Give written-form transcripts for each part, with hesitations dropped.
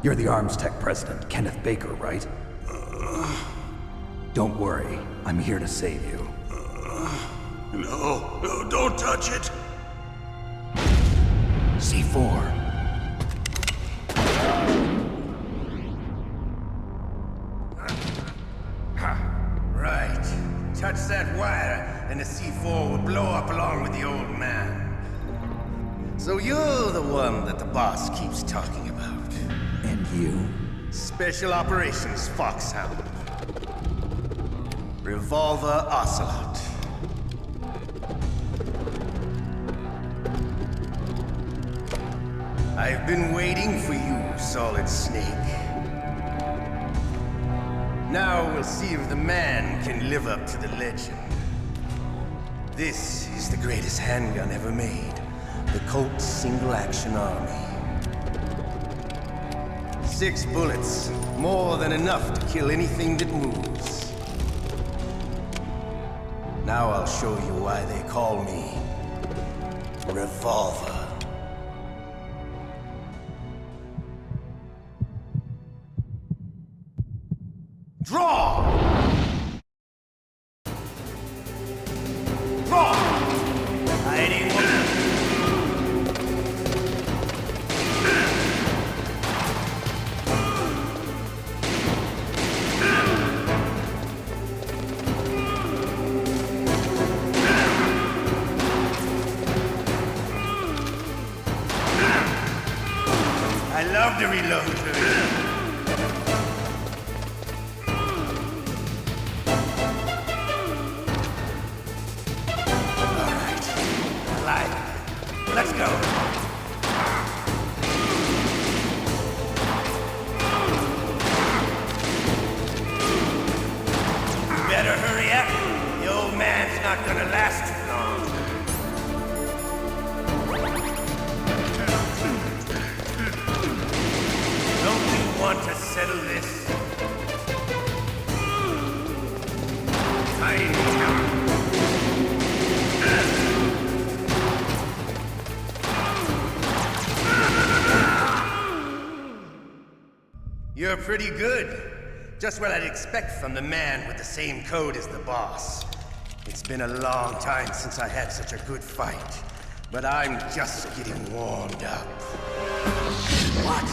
You're the Arms Tech president, Kenneth Baker, right? Don't worry, I'm here to save you. No, don't touch it! C4. Right. Touch that wire, and the C4 will blow up along with the old man. So you're the one that the boss keeps talking about. And you? Special Operations Foxhound. Revolver Ocelot. I've been waiting for you, Solid Snake. Now we'll see if the man can live up to the legend. This is the greatest handgun ever made. The Colt Single Action Army. 6 bullets, more than enough to kill anything that moves. Now I'll show you why they call me Revolver. Draw! Draw! Hiding one. I love to reload. Let's go. You better hurry up. The old man's not gonna last too long. Don't you want to settle this? Tiny town. You're pretty good. Just what I'd expect from the man with the same code as the boss. It's been a long time since I had such a good fight, but I'm just getting warmed up. What?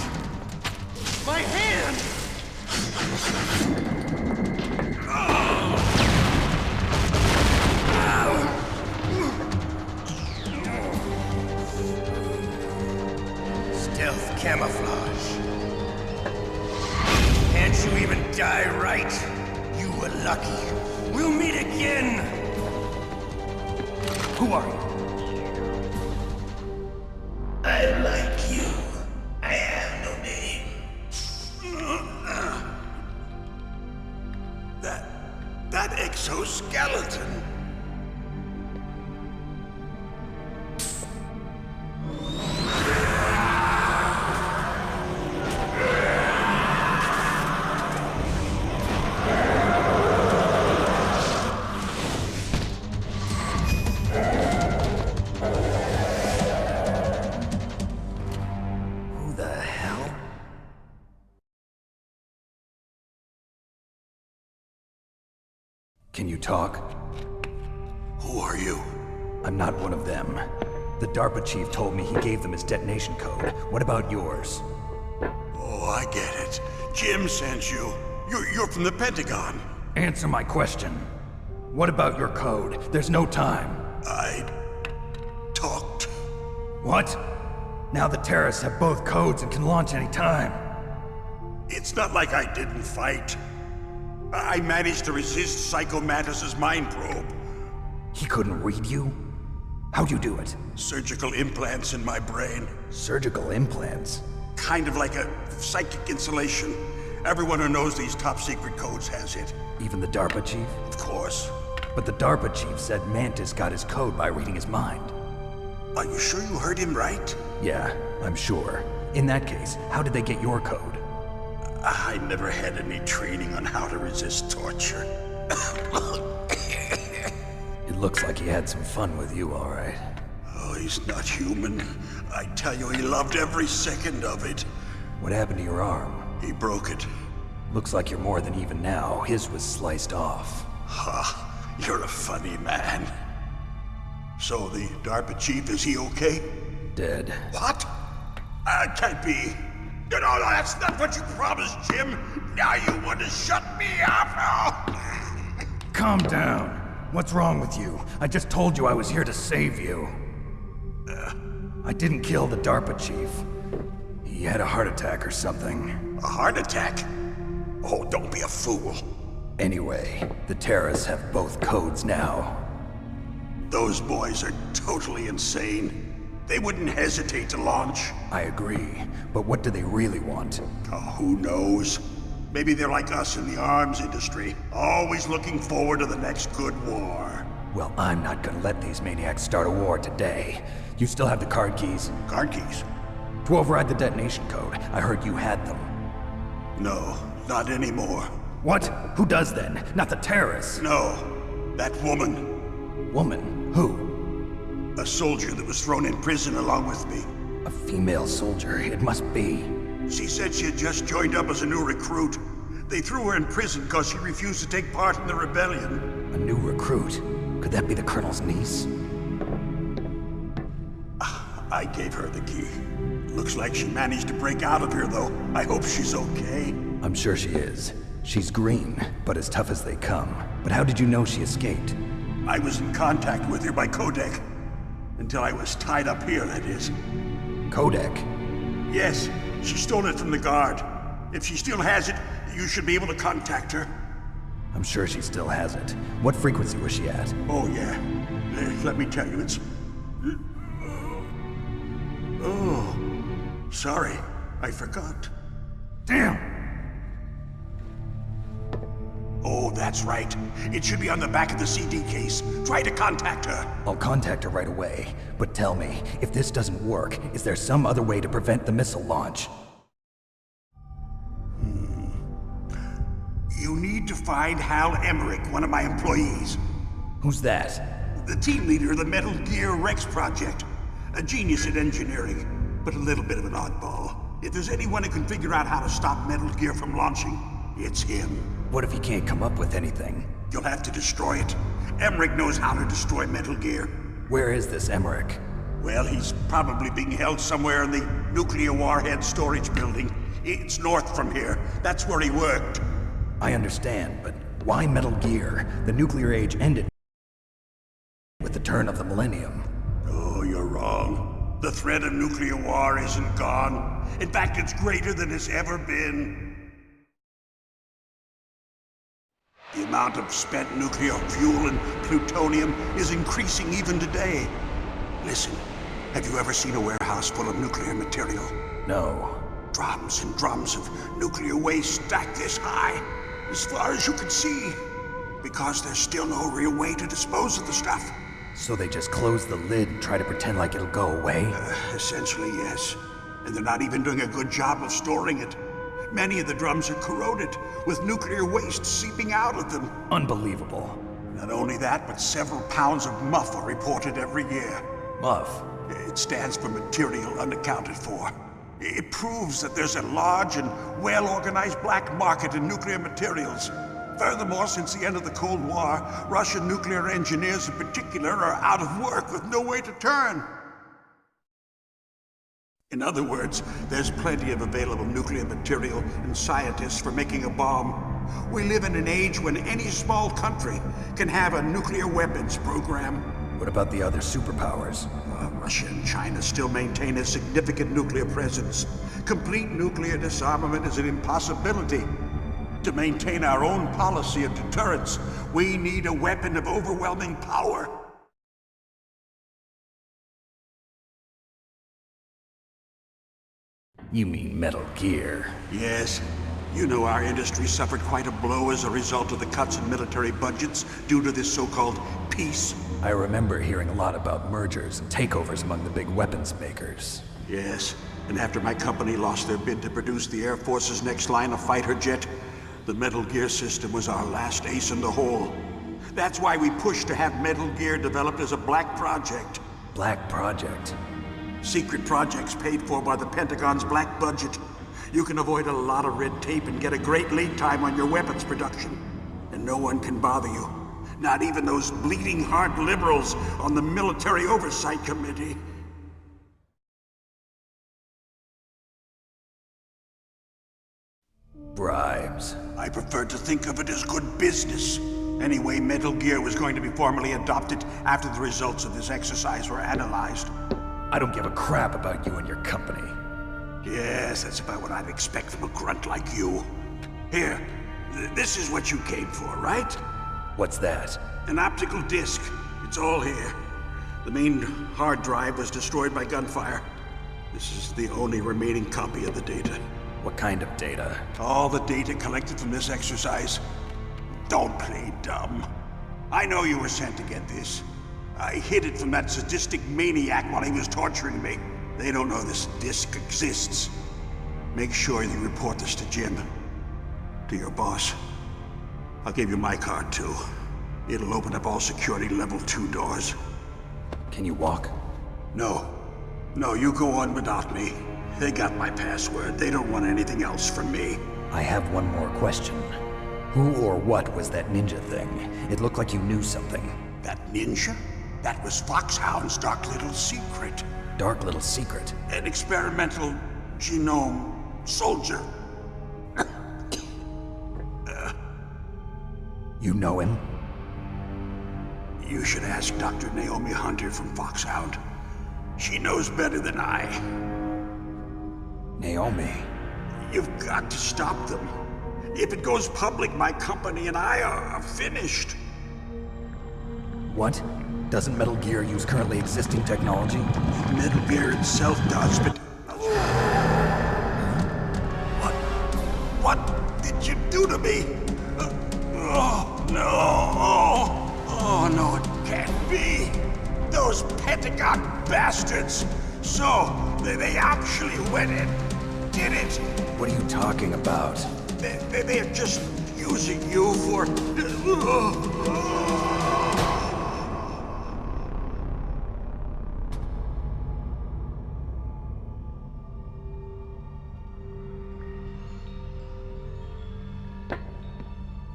My hand! Stealth camouflage. Can't you even die right? You were lucky. We'll meet again! Who are you? I like you. I have no name. That exoskeleton. Can you talk? Who are you? I'm not one of them. The DARPA chief told me he gave them his detonation code. What about yours? Oh, I get it. Jim sent you. You're from the Pentagon. Answer my question. What about your code? There's no time. I talked. What? Now the terrorists have both codes and can launch any time. It's not like I didn't fight. I managed to resist Psycho Mantis's mind probe. He couldn't read you? How'd you do it? Surgical implants in my brain. Surgical implants? Kind of like a psychic insulation. Everyone who knows these top secret codes has it. Even the DARPA chief? Of course. But the DARPA chief said Mantis got his code by reading his mind. Are you sure you heard him right? Yeah, I'm sure. In that case, how did they get your code? I never had any training on how to resist torture. It looks like he had some fun with you, all right. Oh, he's not human. I tell you, he loved every second of it. What happened to your arm? He broke it. Looks like you're more than even now. His was sliced off. Ha, you're a funny man. So the DARPA chief, is he okay? Dead. What? Can't be. No, that's not what you promised, Jim. Now you want to shut me up? Calm down. What's wrong with you? I just told you I was here to save you. I didn't kill the DARPA chief. He had a heart attack or something. A heart attack? Oh, don't be a fool. Anyway, the terrorists have both codes now. Those boys are totally insane. They wouldn't hesitate to launch. I agree, but what do they really want? Oh, who knows? Maybe they're like us in the arms industry, always looking forward to the next good war. Well, I'm not gonna let these maniacs start a war today. You still have the card keys? Card keys? To override the detonation code. I heard you had them. No, not anymore. What? Who does then? Not the terrorists. No, that woman. Woman? Who? A soldier that was thrown in prison along with me. A female soldier. It must be. She said she had just joined up as a new recruit. They threw her in prison because she refused to take part in the rebellion. A new recruit? Could that be the Colonel's niece? I gave her the key. Looks like she managed to break out of here, though. I hope she's okay. I'm sure she is. She's green, but as tough as they come. But how did you know she escaped? I was in contact with her by codec. Until I was tied up here, that is. Codec? Yes, she stole it from the guard. If she still has it, you should be able to contact her. I'm sure she still has it. What frequency was she at? Oh, yeah. Let me tell you, it's... Oh, sorry. I forgot. Damn! Oh, that's right. It should be on the back of the CD case. Try to contact her. I'll contact her right away. But tell me, if this doesn't work, is there some other way to prevent the missile launch? You need to find Hal Emmerich, one of my employees. Who's that? The team leader of the Metal Gear Rex project. A genius at engineering, but a little bit of an oddball. If there's anyone who can figure out how to stop Metal Gear from launching, it's him. What if he can't come up with anything? You'll have to destroy it. Emmerich knows how to destroy Metal Gear. Where is this Emmerich? Well, he's probably being held somewhere in the nuclear warhead storage building. It's north from here. That's where he worked. I understand, but why Metal Gear? The nuclear age ended with the turn of the millennium. Oh, you're wrong. The threat of nuclear war isn't gone. In fact, it's greater than it's ever been. The amount of spent nuclear fuel and plutonium is increasing even today. Listen, have you ever seen a warehouse full of nuclear material? No. Drums and drums of nuclear waste stacked this high, as far as you can see, because there's still no real way to dispose of the stuff. So they just close the lid and try to pretend like it'll go away? Essentially, yes. And they're not even doing a good job of storing it. Many of the drums are corroded, with nuclear waste seeping out of them. Unbelievable. Not only that, but several pounds of MUF are reported every year. MUF? It stands for material unaccounted for. It proves that there's a large and well-organized black market in nuclear materials. Furthermore, since the end of the Cold War, Russian nuclear engineers in particular are out of work with no way to turn. In other words, there's plenty of available nuclear material and scientists for making a bomb. We live in an age when any small country can have a nuclear weapons program. What about the other superpowers? Russia and China still maintain a significant nuclear presence. Complete nuclear disarmament is an impossibility. To maintain our own policy of deterrence, we need a weapon of overwhelming power. You mean Metal Gear? Yes. You know our industry suffered quite a blow as a result of the cuts in military budgets due to this so-called peace. I remember hearing a lot about mergers and takeovers among the big weapons makers. Yes, and after my company lost their bid to produce the Air Force's next line of fighter jet, the Metal Gear system was our last ace in the hole. That's why we pushed to have Metal Gear developed as a black project. Black Project? Secret projects paid for by the Pentagon's black budget. you can avoid a lot of red tape and get a great lead time on your weapons production. And no one can bother you. Not even those bleeding heart liberals on the Military Oversight Committee. Bribes. I prefer to think of it as good business. Anyway, Metal Gear was going to be formally adopted after the results of this exercise were analyzed. I don't give a crap about you and your company. Yes, that's about what I'd expect from a grunt like you. Here, this is what you came for, right? What's that? An optical disc. It's all here. The main hard drive was destroyed by gunfire. This is the only remaining copy of the data. What kind of data? All the data collected from this exercise. Don't play dumb. I know you were sent to get this. I hid it from that sadistic maniac while he was torturing me. They don't know this disc exists. Make sure you report this to Jim. To your boss. I'll give you my card too. It'll open up all security level 2 doors. Can you walk? No. No, you go on without me. They got my password. They don't want anything else from me. I have one more question. Who or what was that ninja thing? It looked like you knew something. That ninja? That was Foxhound's dark little secret. Dark little secret? An experimental genome soldier. You know him? You should ask Dr. Naomi Hunter from Foxhound. She knows better than I. Naomi? You've got to stop them. If it goes public, my company and I are finished. What? Doesn't Metal Gear use currently existing technology? Metal Gear itself does, but... What did you do to me? Oh, no. Oh, no, it can't be. Those Pentagon bastards. So, they actually went and did it. What are you talking about? They're just using you for...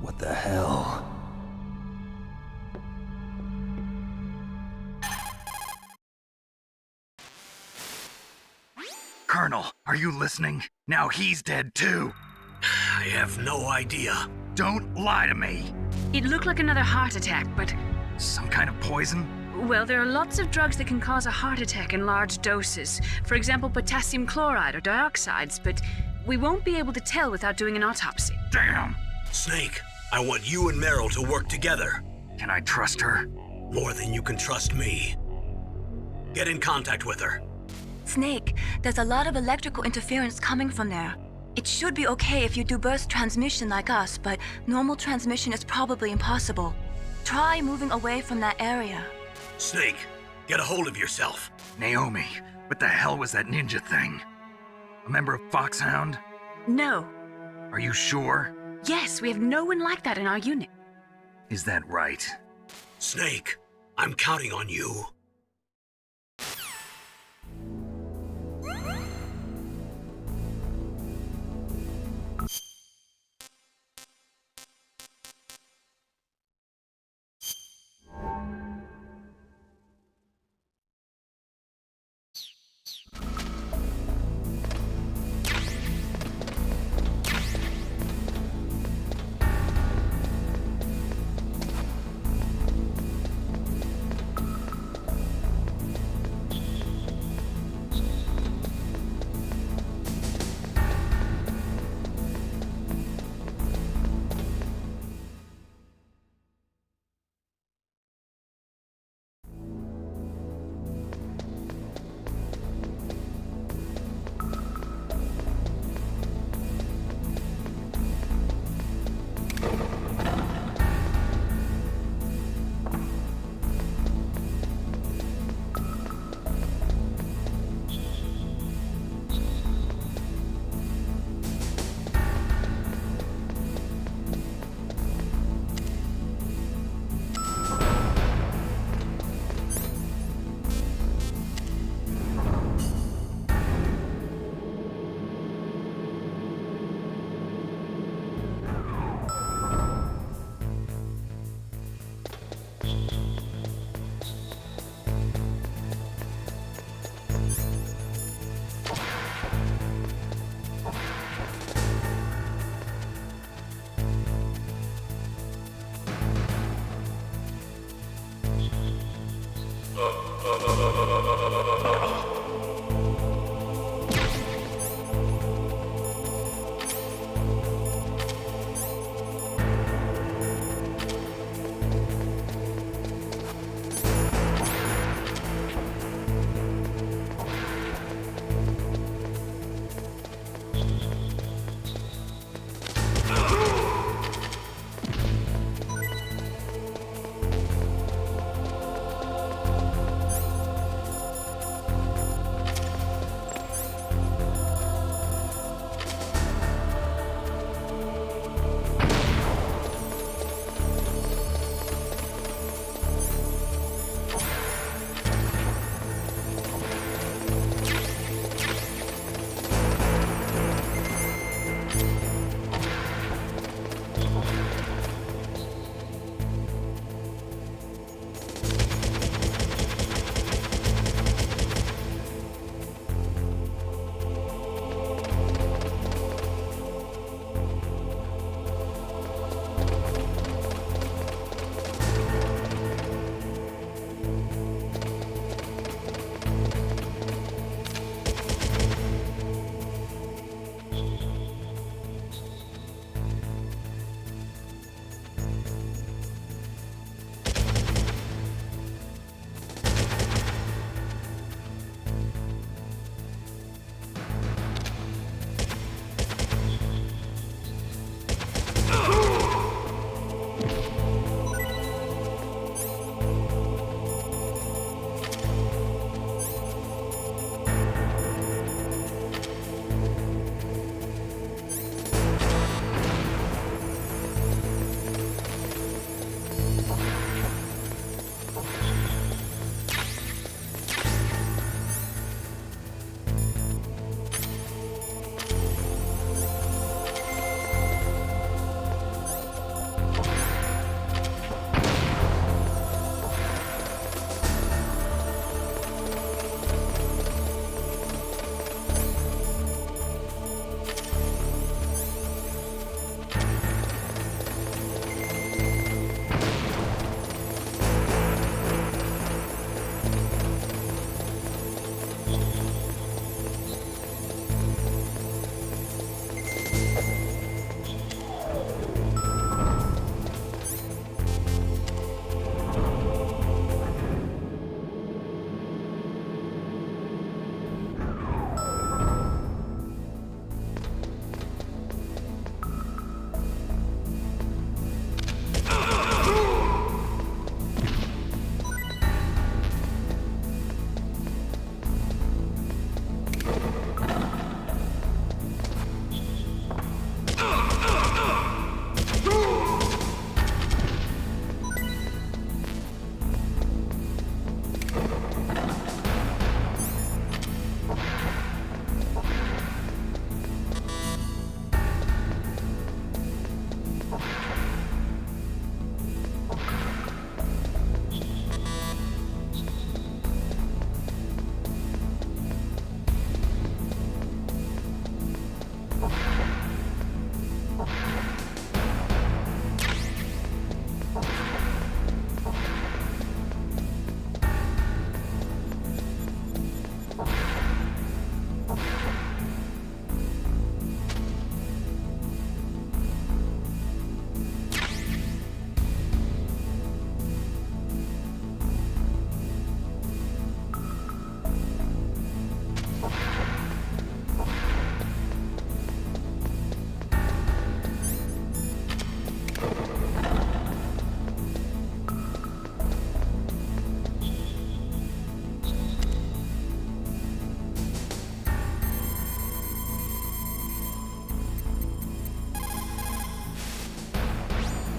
What the hell? Colonel, are you listening? Now he's dead too. I have no idea. Don't lie to me. It looked like another heart attack, but... Some kind of poison? Well, there are lots of drugs that can cause a heart attack in large doses. For example, potassium chloride or dioxides, but we won't be able to tell without doing an autopsy. Damn! Snake, I want you and Meryl to work together. Can I trust her? More than you can trust me. Get in contact with her. Snake, there's a lot of electrical interference coming from there. It should be okay if you do burst transmission like us, but normal transmission is probably impossible. Try moving away from that area. Snake, get a hold of yourself. Naomi, what the hell was that ninja thing? A member of Foxhound? No. Are you sure? Yes, we have no one like that in our unit. Is that right? Snake, I'm counting on you.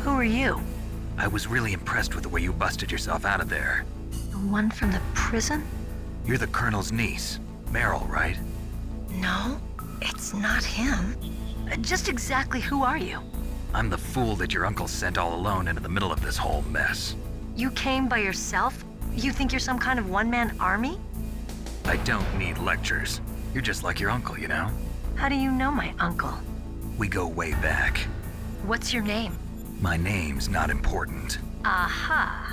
Who are you? I was really impressed with the way you busted yourself out of there. The one from the prison? You're the Colonel's niece, Meryl, right? No, it's not him. Just exactly who are you? I'm the fool that your uncle sent all alone into the middle of this whole mess. You came by yourself? You think you're some kind of one-man army? I don't need lectures. You're just like your uncle, you know? How do you know my uncle? We go way back. What's your name? My name's not important. Aha.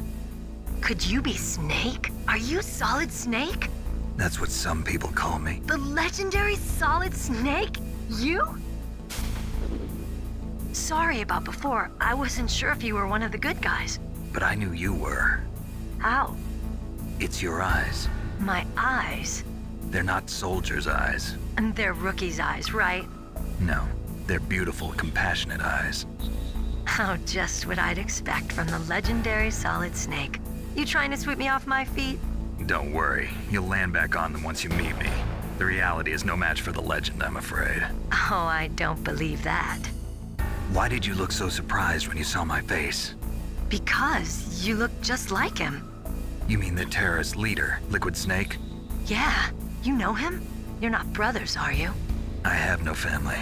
Could you be Snake? Are you Solid Snake? That's what some people call me. The legendary Solid Snake? You? Sorry about before. I wasn't sure if you were one of the good guys. But I knew you were. How? It's your eyes. My eyes? They're not soldiers' eyes. And they're rookie's eyes, right? No. They're beautiful, compassionate eyes. Oh, just what I'd expect from the legendary Solid Snake. You trying to sweep me off my feet? Don't worry, you'll land back on them once you meet me. The reality is no match for the legend, I'm afraid. Oh, I don't believe that. Why did you look so surprised when you saw my face? Because you look just like him. You mean the terrorist leader, Liquid Snake? Yeah, you know him? You're not brothers, are you? I have no family.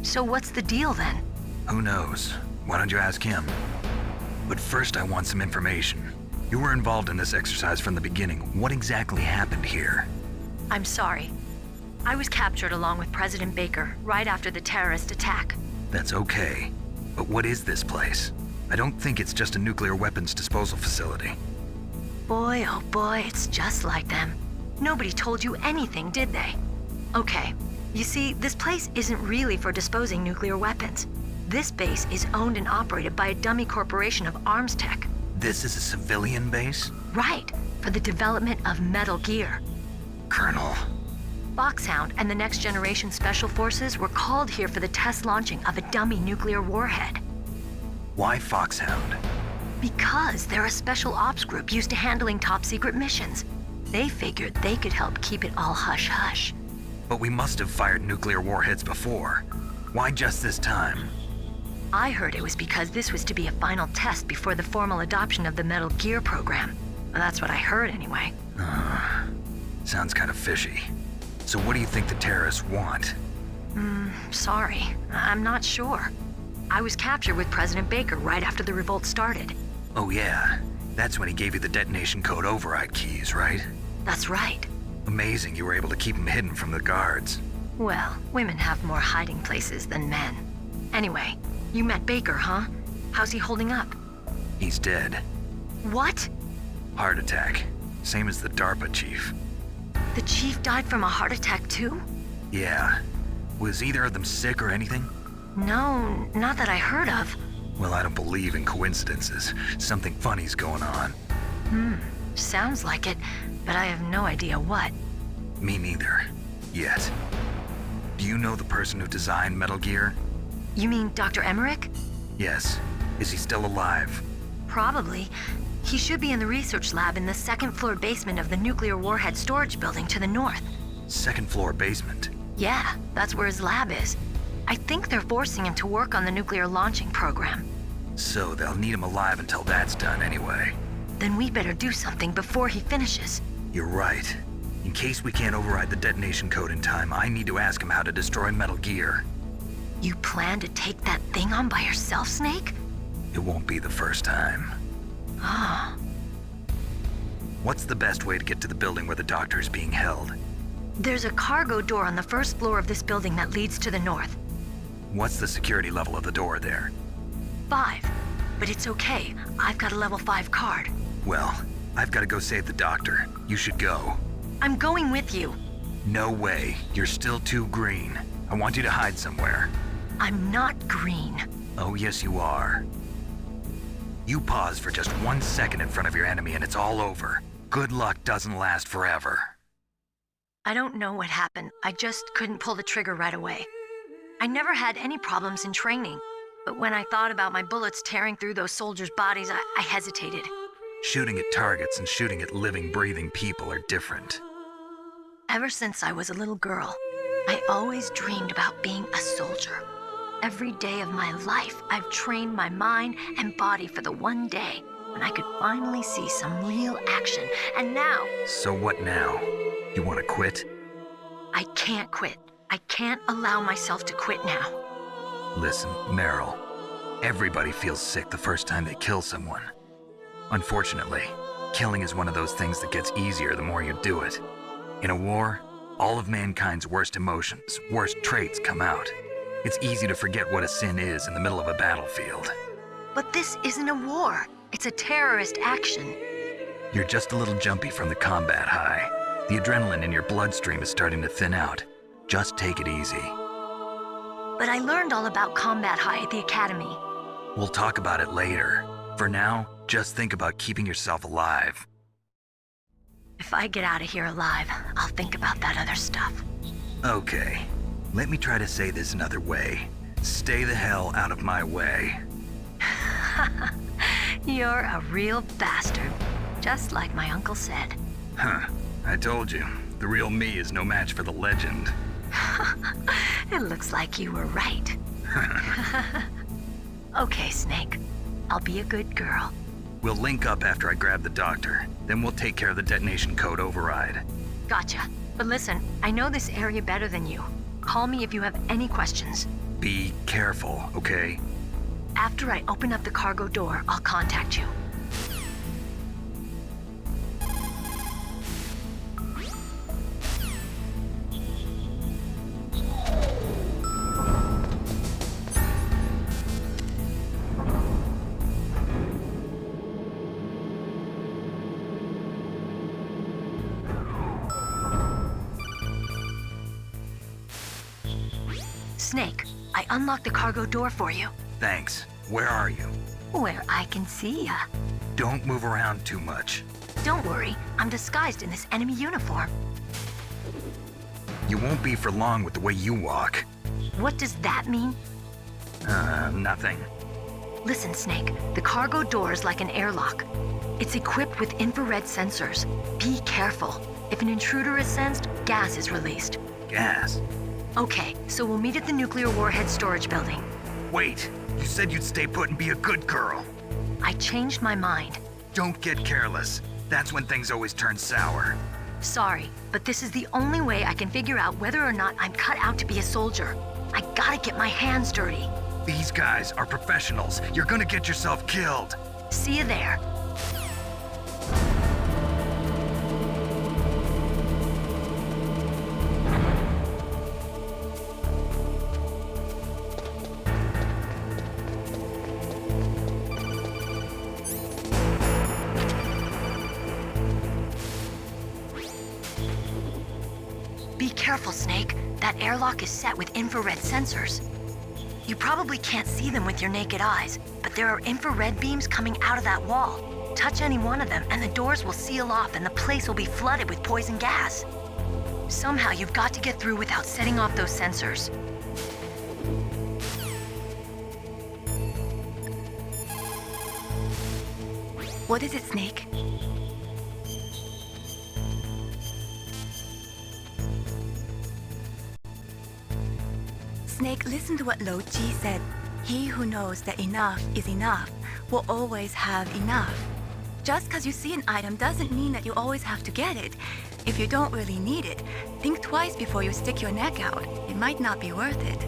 So what's the deal then? Who knows? Why don't you ask him? But first I want some information. You were involved in this exercise from the beginning. What exactly happened here? I'm sorry. I was captured along with President Baker right after the terrorist attack. That's okay. But what is this place? I don't think it's just a nuclear weapons disposal facility. Boy, oh boy, it's just like them. Nobody told you anything, did they? Okay, you see, this place isn't really for disposing nuclear weapons. This base is owned and operated by a dummy corporation of arms tech. This is a civilian base? Right, for the development of Metal Gear. Colonel. Foxhound and the Next Generation Special Forces were called here for the test launching of a dummy nuclear warhead. Why Foxhound? Because they're a special ops group used to handling top secret missions. They figured they could help keep it all hush-hush. But we must have fired nuclear warheads before. Why just this time? I heard it was because this was to be a final test before the formal adoption of the Metal Gear program. Well, that's what I heard anyway. Sounds kind of fishy. So what do you think the terrorists want? Sorry, I'm not sure. I was captured with President Baker right after the revolt started. Oh yeah, that's when he gave you the detonation code override keys, right? That's right. Amazing you were able to keep him hidden from the guards. Well, women have more hiding places than men. Anyway, you met Baker, huh? How's he holding up? He's dead. What? Heart attack. Same as the DARPA chief. The chief died from a heart attack too? Yeah. Was either of them sick or anything? No, not that I heard of. Well, I don't believe in coincidences. Something funny's going on. Sounds like it, but I have no idea what. Me neither. Yet. Do you know the person who designed Metal Gear? You mean Dr. Emmerich? Yes. Is he still alive? Probably. He should be in the research lab in the second floor basement of the nuclear warhead storage building to the north. Second floor basement. Yeah, that's where his lab is. I think they're forcing him to work on the nuclear launching program. So they'll need him alive until that's done anyway. Then we better do something before he finishes. You're right. In case we can't override the detonation code in time, I need to ask him how to destroy Metal Gear. You plan to take that thing on by yourself, Snake? It won't be the first time. Ah. What's the best way to get to the building where the doctor is being held? There's a cargo door on the first floor of this building that leads to the north. What's the security level of the door there? 5. But it's okay. I've got a level 5 card. Well, I've got to go save the doctor. You should go. I'm going with you. No way. You're still too green. I want you to hide somewhere. I'm not green. Oh, yes, you are. You pause for just 1 second in front of your enemy and it's all over. Good luck doesn't last forever. I don't know what happened. I just couldn't pull the trigger right away. I never had any problems in training, but when I thought about my bullets tearing through those soldiers' bodies, I hesitated. Shooting at targets and shooting at living, breathing people are different. Ever since I was a little girl, I always dreamed about being a soldier. Every day of my life, I've trained my mind and body for the one day when I could finally see some real action, and now... So what now? You want to quit? I can't quit. I can't allow myself to quit now. Listen, Meryl. Everybody feels sick the first time they kill someone. Unfortunately, killing is one of those things that gets easier the more you do it. In a war, all of mankind's worst emotions, worst traits come out. It's easy to forget what a sin is in the middle of a battlefield. But this isn't a war. It's a terrorist action. You're just a little jumpy from the combat high. The adrenaline in your bloodstream is starting to thin out. Just take it easy. But I learned all about combat high at the academy. We'll talk about it later. For now, just think about keeping yourself alive. If I get out of here alive, I'll think about that other stuff. Okay, let me try to say this another way. Stay the hell out of my way. You're a real bastard, just like my uncle said. Huh. I told you, the real me is no match for the legend. It looks like you were right. Okay, Snake. I'll be a good girl. We'll link up after I grab the doctor. Then we'll take care of the detonation code override. Gotcha. But listen, I know this area better than you. Call me if you have any questions. Be careful, okay? After I open up the cargo door, I'll contact you. Snake, I unlocked the cargo door for you. Thanks. Where are you? Where I can see ya. Don't move around too much. Don't worry, I'm disguised in this enemy uniform. You won't be for long with the way you walk. What does that mean? Nothing. Listen, Snake, the cargo door is like an airlock. It's equipped with infrared sensors. Be careful. If an intruder is sensed, gas is released. Gas? Okay, so we'll meet at the nuclear warhead storage building. Wait, you said you'd stay put and be a good girl. I changed my mind. Don't get careless. That's when things always turn sour. Sorry, but this is the only way I can figure out whether or not I'm cut out to be a soldier. I gotta get my hands dirty. These guys are professionals. You're gonna get yourself killed. See you there. Be careful, Snake. That airlock is set with infrared sensors. You probably can't see them with your naked eyes, but there are infrared beams coming out of that wall. Touch any one of them and the doors will seal off and the place will be flooded with poison gas. Somehow you've got to get through without setting off those sensors. What is it, Snake? Snake, listen to what Lo Ji said. He who knows that enough is enough will always have enough. Just because you see an item doesn't mean that you always have to get it. If you don't really need it, think twice before you stick your neck out. It might not be worth it.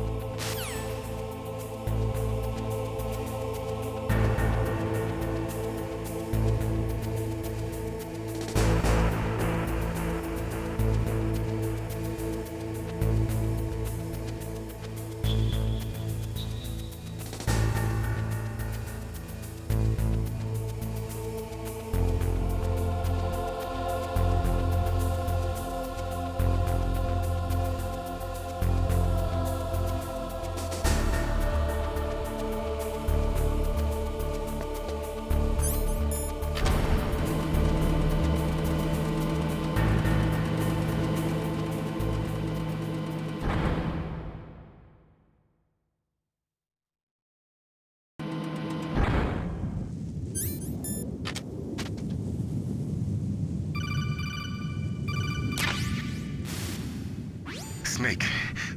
Snake,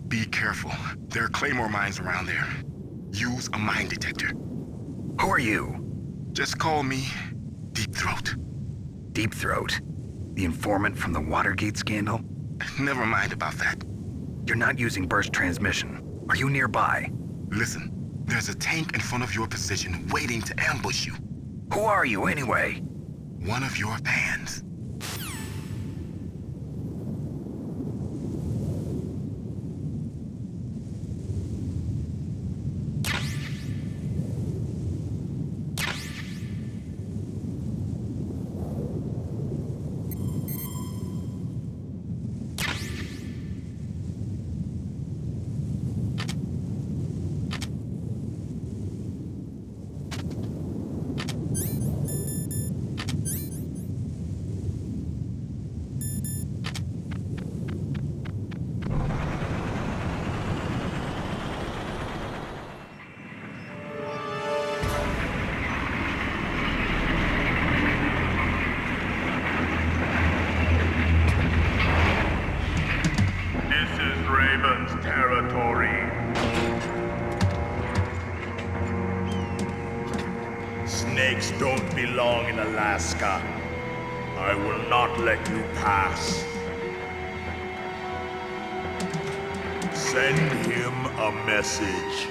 be careful. There are claymore mines around there. Use a mine detector. Who are you? Just call me Deep Throat. Deep Throat? The informant from the Watergate scandal? Never mind about that. You're not using burst transmission. Are you nearby? Listen, there's a tank in front of your position waiting to ambush you. Who are you anyway? One of your fans. snakes don't belong in Alaska. I will not let you pass. Send him a message.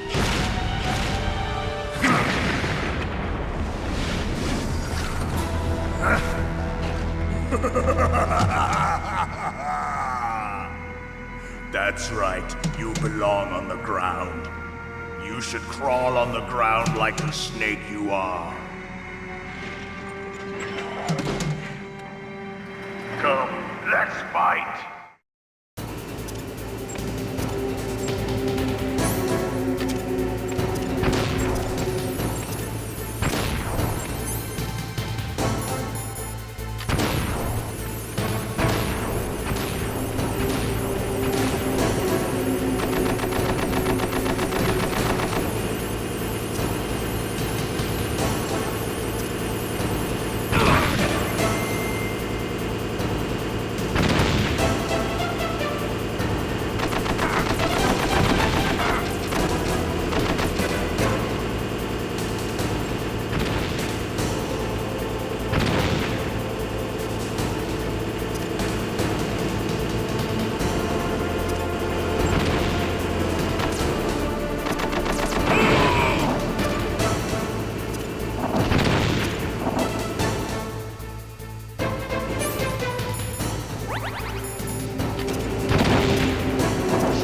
That's right, you belong on the ground. You should crawl on the ground like the snake you are. Come, let's fight.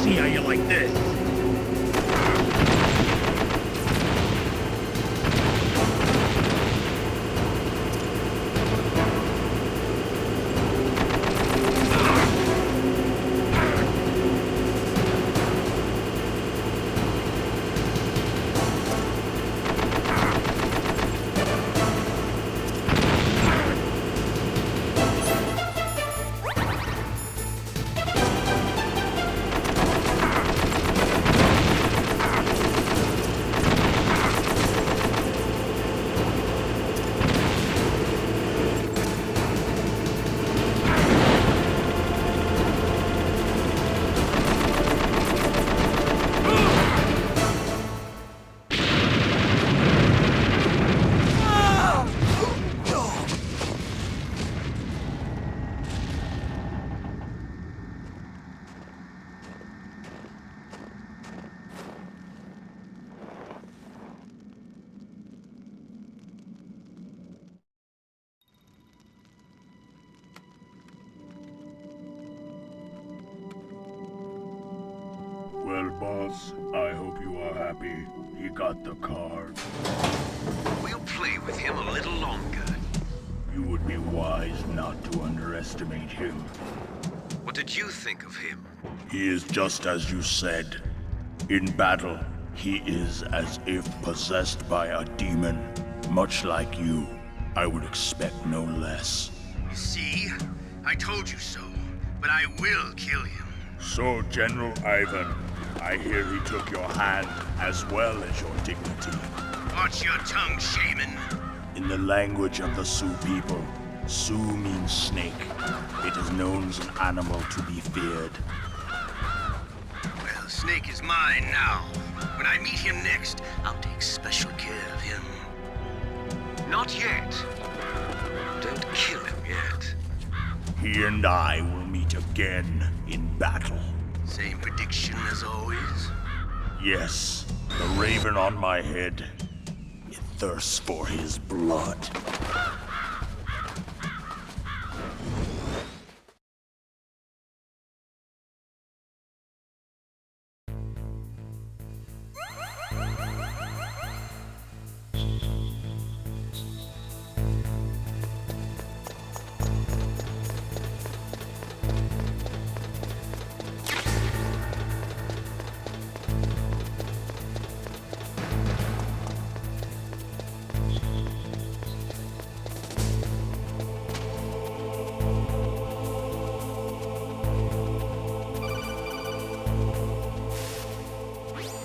See how you like this? Well, boss, I hope you are happy. He got the card. We'll play with him a little longer. You would be wise not to underestimate him. What did you think of him? He is just as you said. In battle, he is as if possessed by a demon. Much like you, I would expect no less. See? I told you so. But I will kill him. So, General Ivan, I hear he took your hand as well as your dignity. Watch your tongue, shaman. In the language of the Sioux people, Sioux means snake. It is known as an animal to be feared. Well, Snake is mine now. When I meet him next, I'll take special care of him. Not yet. Don't kill him yet. He and I will meet again in battle. Same prediction as always? Yes, the raven on my head. It thirsts for his blood.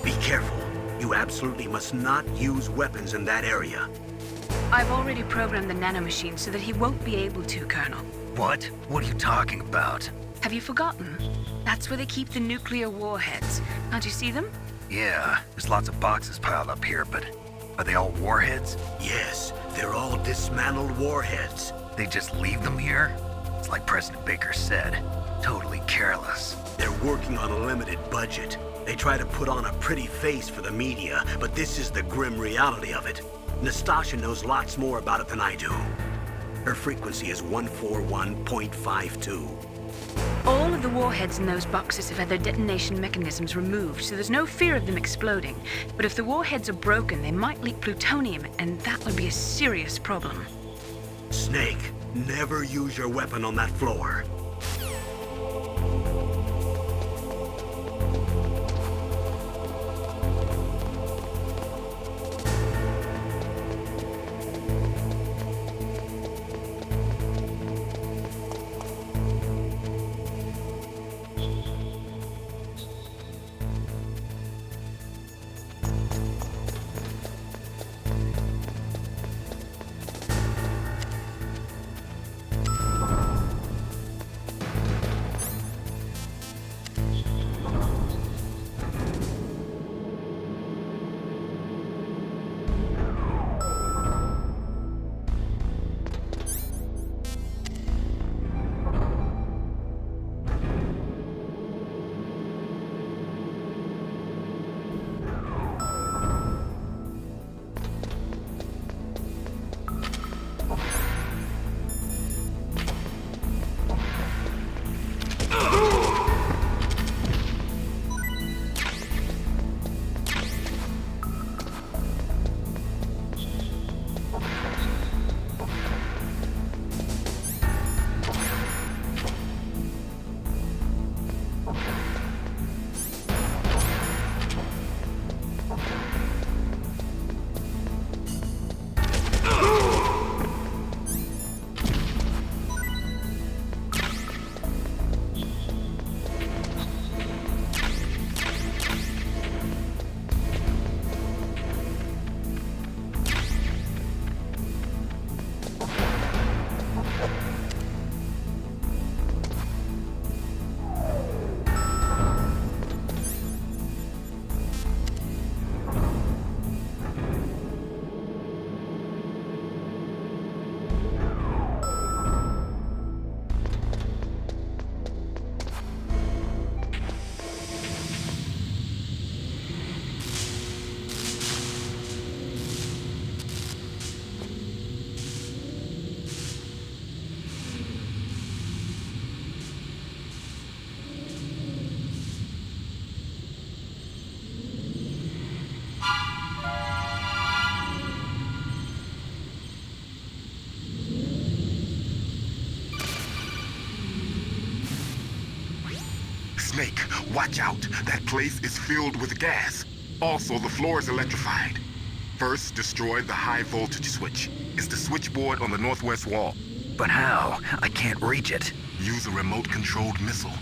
Be careful. You absolutely must not use weapons in that area. I've already programmed the nanomachine so that he won't be able to, Colonel. What? What are you talking about? Have you forgotten? That's where they keep the nuclear warheads. Can't you see them? Yeah, there's lots of boxes piled up here, but are they all warheads? Yes, They're all dismantled warheads. They just leave them here? It's like President Baker said. Totally careless. They're working on a limited budget. They try to put on a pretty face for the media, but this is the grim reality of it. Nastasha knows lots more about it than I do. Her frequency is 141.52. All of the warheads in those boxes have had their detonation mechanisms removed, so there's no fear of them exploding. But if the warheads are broken, they might leak plutonium, and that would be a serious problem. Snake, never use your weapon on that floor. Snake, watch out. That place is filled with gas. Also, the floor is electrified. First, destroy the high voltage switch. It's the switchboard on the northwest wall. But how? I can't reach it. Use a remote-controlled missile.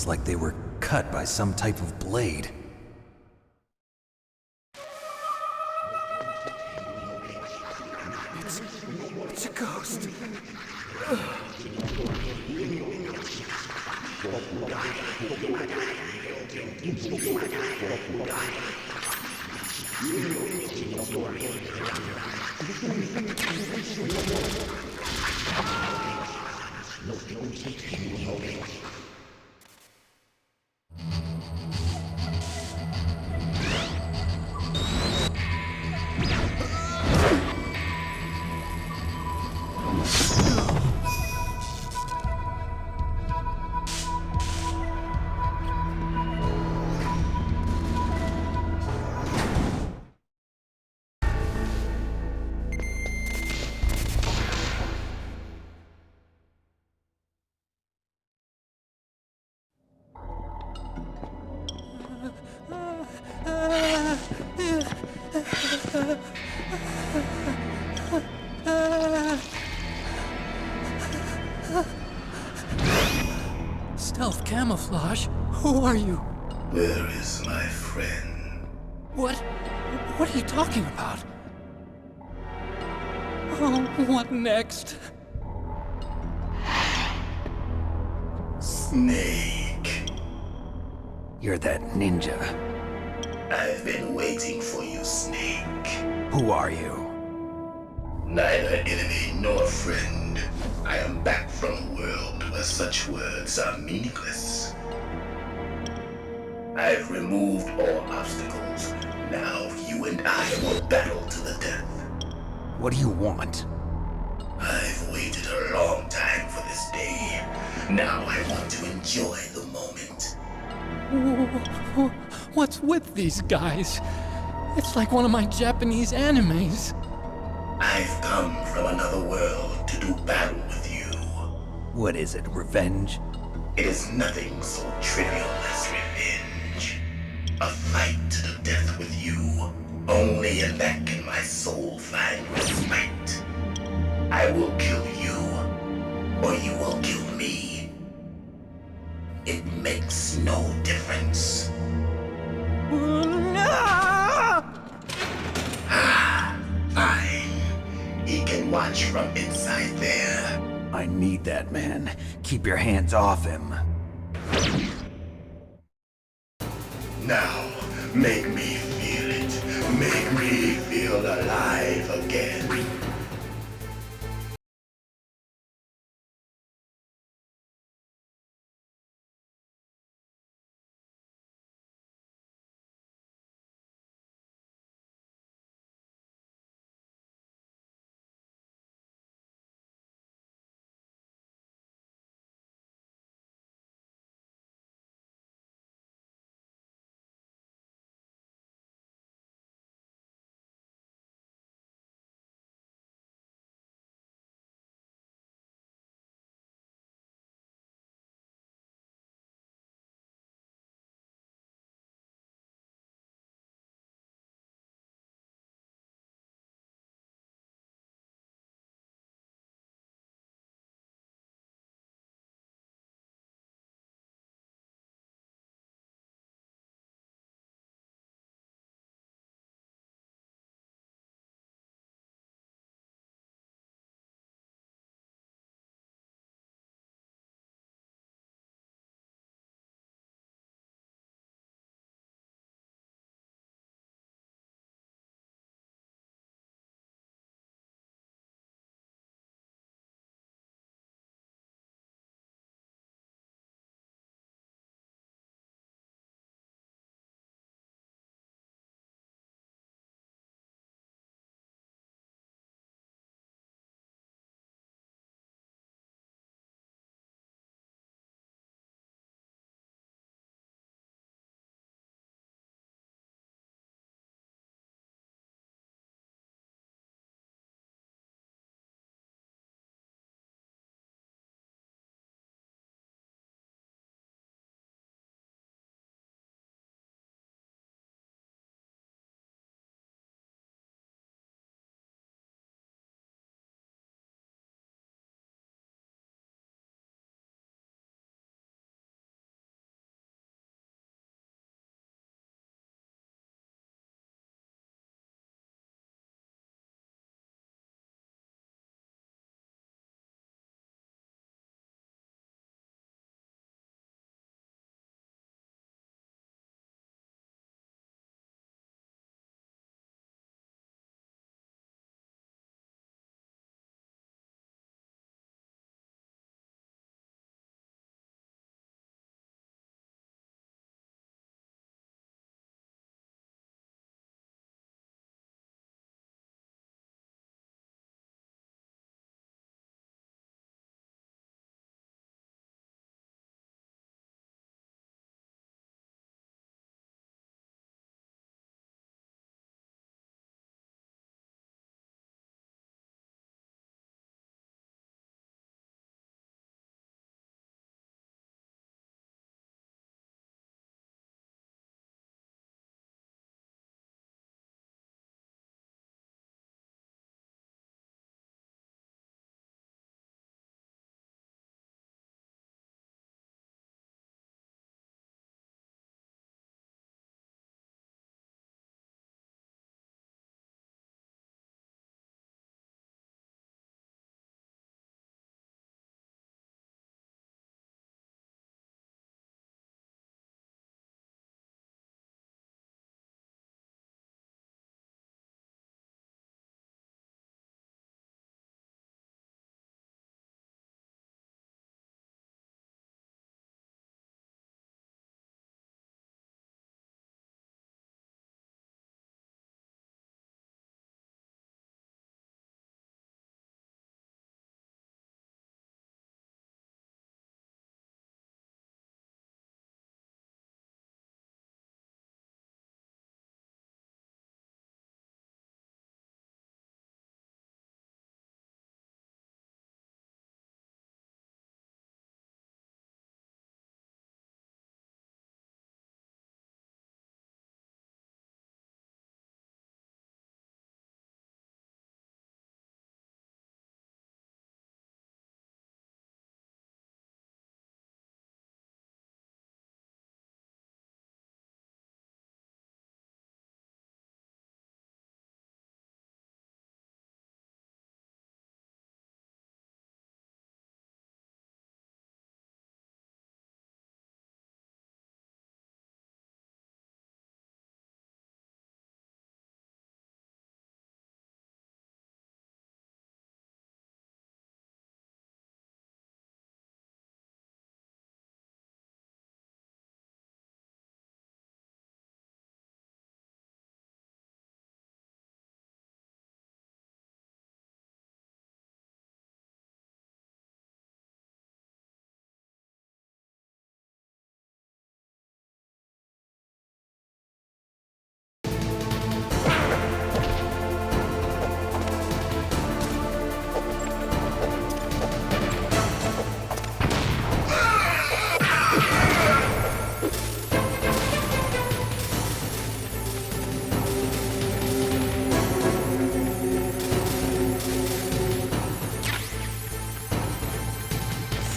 like they were cut by some type of blade. It's a ghost. Stealth camouflage? Who are you? Where is my friend? What are you talking about? Oh, what next? Snake. You're that ninja. I've been waiting for you, Snake. Who are you? Neither enemy nor friend. I am back from a world where such words are meaningless. I've removed all obstacles. Now you and I will battle to the death. What do you want? I've waited a long time for this day. Now I want to enjoy the moment. What's with these guys? It's like one of my Japanese animes. I've come from another world to do battle with you. What is it, revenge? It is nothing so trivial as revenge. A fight to the death with you. Only in that can my soul find respite. I will kill you, or you will kill me. It makes no difference. Fine. He can watch from inside there. I need that man. Keep your hands off him. Now, make me feel it. Make me feel alive again.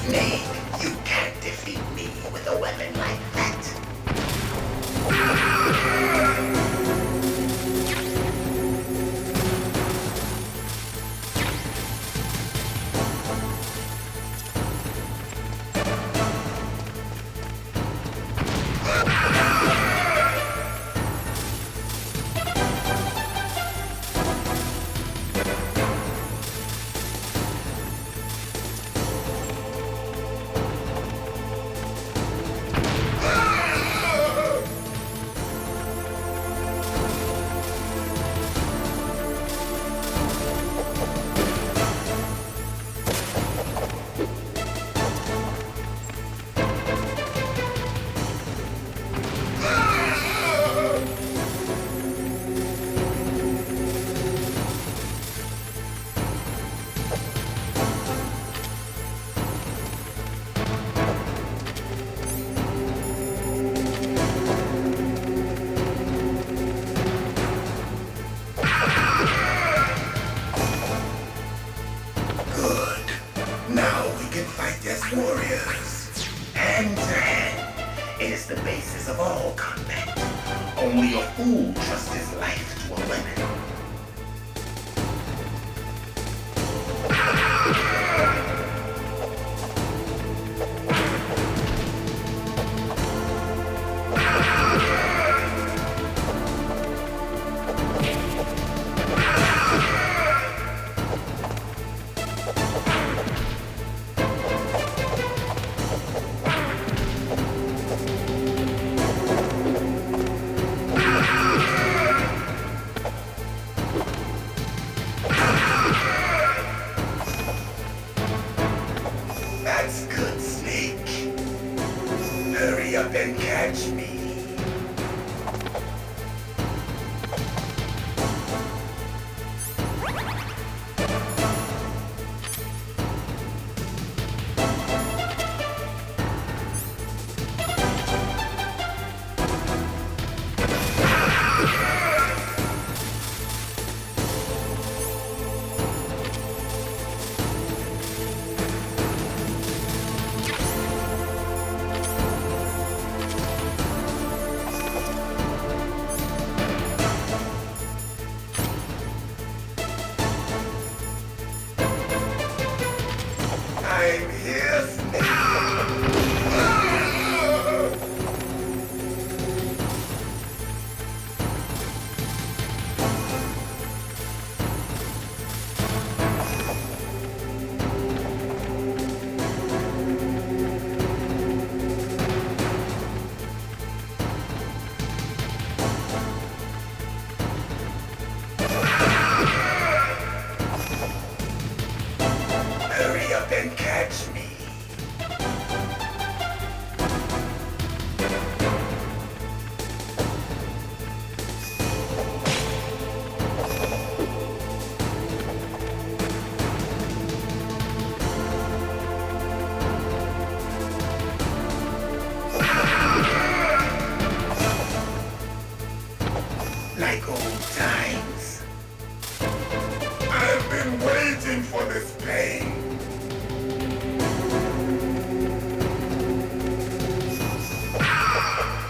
Snake, you can't defeat me with a weapon like that. Warriors, hand to hand, is the basis of all combat. Only a fool trusts his life to a weapon. That's good, Snake. Hurry up and catch me. I'm here, Snake. Hurry up and catch me. Like old times. I've been waiting for this pain.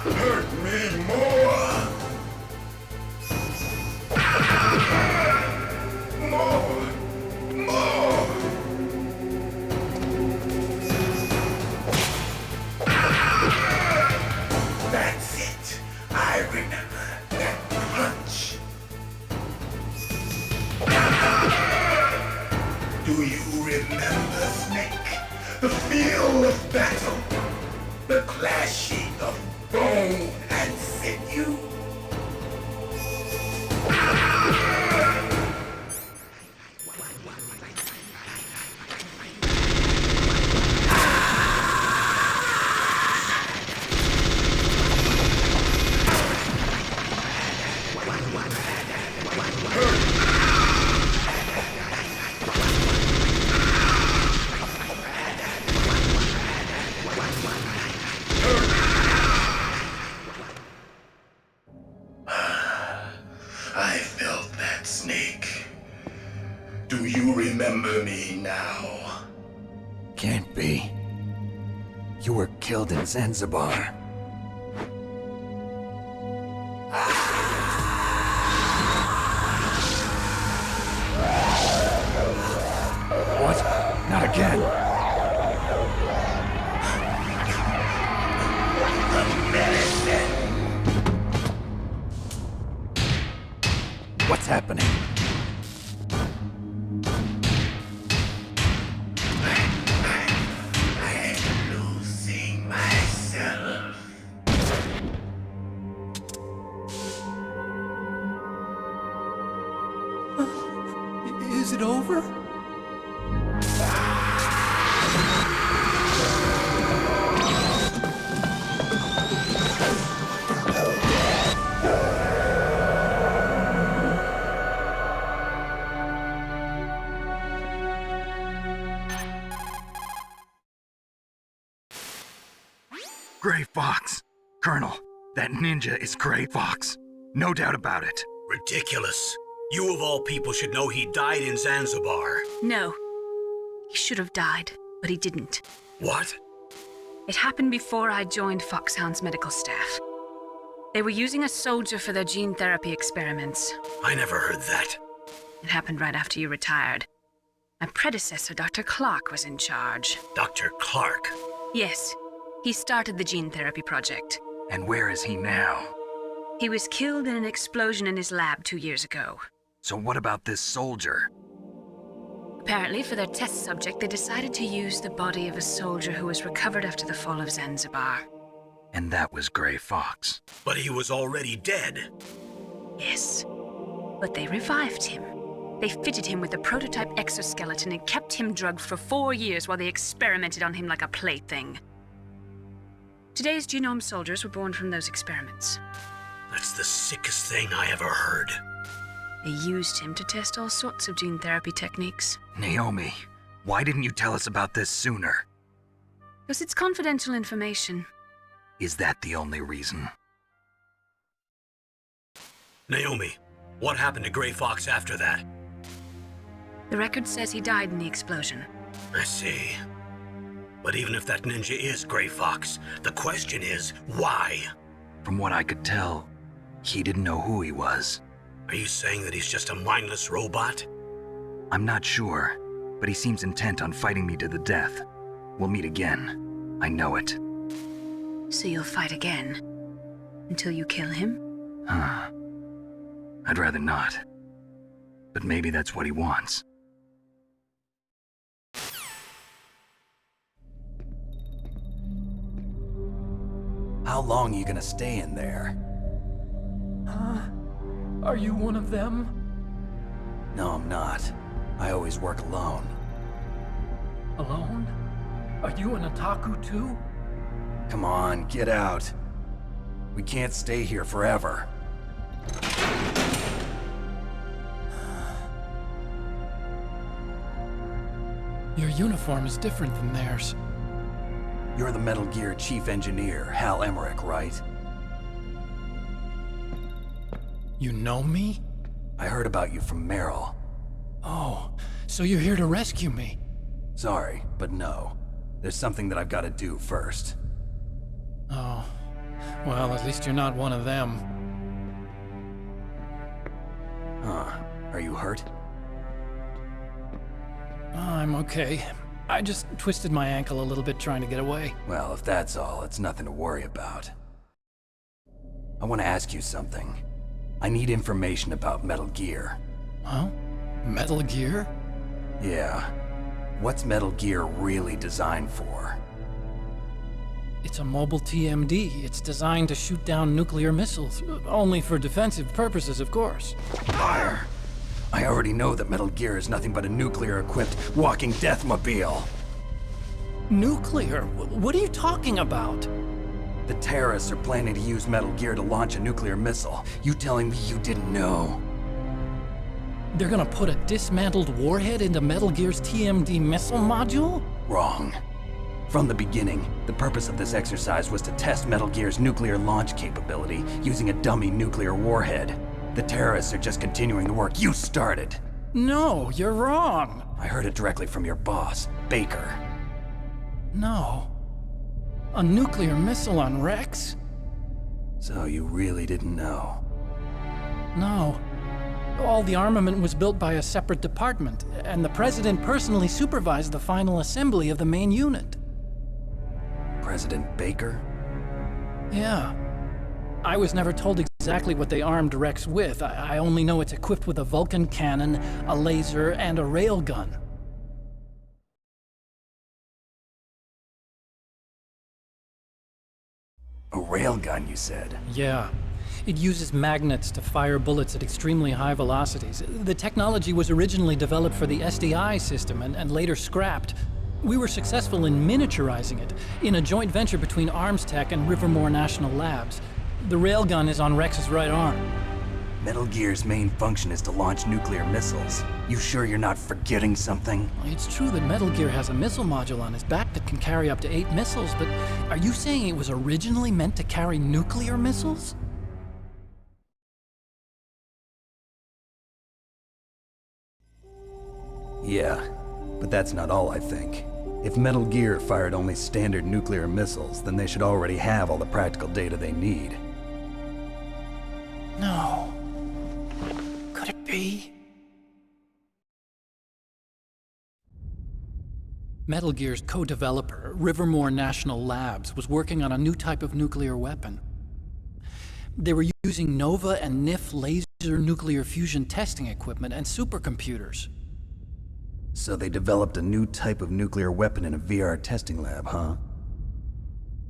Hurt me more. More. That's it. I remember that punch. Do you remember, Snake? The feel of battle. The clashing of bone and sinew. I felt that, Snake. Do you remember me now? Can't be. You were killed in Zanzibar. What? Not again. What's happening? I'm losing myself. Is it over? Gray Fox. Colonel, that ninja is Gray Fox. No doubt about it. Ridiculous. You of all people should know he died in Zanzibar. No. He should have died, but he didn't. What? It happened before I joined Foxhound's medical staff. They were using a soldier for their gene therapy experiments. I never heard that. It happened right after you retired. My predecessor, Dr. Clark, was in charge. Dr. Clark? Yes. He started the gene therapy project. And where is he now? He was killed in an explosion in his lab 2 years ago. So what about this soldier? Apparently, for their test subject, they decided to use the body of a soldier who was recovered after the fall of Zanzibar. And that was Gray Fox. But he was already dead. Yes. But they revived him. They fitted him with a prototype exoskeleton and kept him drugged for 4 years while they experimented on him like a plaything. Today's genome soldiers were born from those experiments. That's the sickest thing I ever heard. They used him to test all sorts of gene therapy techniques. Naomi, why didn't you tell us about this sooner? Because it's confidential information. Is that the only reason? Naomi, what happened to Gray Fox after that? The record says he died in the explosion. I see. But even if that ninja is Gray Fox, the question is, why? From what I could tell, he didn't know who he was. Are you saying that he's just a mindless robot? I'm not sure, but he seems intent on fighting me to the death. We'll meet again. I know it. So you'll fight again? Until you kill him? I'd rather not. But maybe that's what he wants. How long are you gonna stay in there? Huh? Are you one of them? No, I'm not. I always work alone. Alone? Are you an otaku too? Come on, get out. We can't stay here forever. Your uniform is different than theirs. You're the Metal Gear Chief Engineer, Hal Emmerich, right? You know me? I heard about you from Meryl. Oh, so you're here to rescue me? Sorry, but no. There's something that I've got to do first. Oh, well, at least you're not one of them. Huh. Are you hurt? I'm okay. I just twisted my ankle a little bit trying to get away. Well, if that's all, it's nothing to worry about. I want to ask you something. I need information about Metal Gear. Huh? Metal Gear? Yeah. What's Metal Gear really designed for? It's a mobile TMD. It's designed to shoot down nuclear missiles. Only for defensive purposes, of course. Fire! I already know that Metal Gear is nothing but a nuclear-equipped walking deathmobile. Nuclear? What are you talking about? The terrorists are planning to use Metal Gear to launch a nuclear missile. You telling me you didn't know? They're gonna put a dismantled warhead into Metal Gear's TMD missile module? Wrong. From the beginning, the purpose of this exercise was to test Metal Gear's nuclear launch capability using a dummy nuclear warhead. The terrorists are just continuing the work you started. No, you're wrong. I heard it directly from your boss, Baker. No. A nuclear missile on Rex? So you really didn't know? No. All the armament was built by a separate department, and the President personally supervised the final assembly of the main unit. President Baker? Yeah. I was never told exactly what they armed Rex with. I only know it's equipped with a Vulcan cannon, a laser, and a railgun. A railgun, you said? Yeah. It uses magnets to fire bullets at extremely high velocities. The technology was originally developed for the SDI system and later scrapped. We were successful in miniaturizing it in a joint venture between Arms Tech and Rivermore National Labs. The railgun is on Rex's right arm. Metal Gear's main function is to launch nuclear missiles. You sure you're not forgetting something? It's true that Metal Gear has a missile module on his back that can carry up to 8 missiles, but are you saying it was originally meant to carry nuclear missiles? Yeah, but that's not all I think. If Metal Gear fired only standard nuclear missiles, then they should already have all the practical data they need. No. Could it be? Metal Gear's co-developer, Rivermore National Labs, was working on a new type of nuclear weapon. They were using Nova and NIF laser nuclear fusion testing equipment and supercomputers. So they developed a new type of nuclear weapon in a VR testing lab, huh?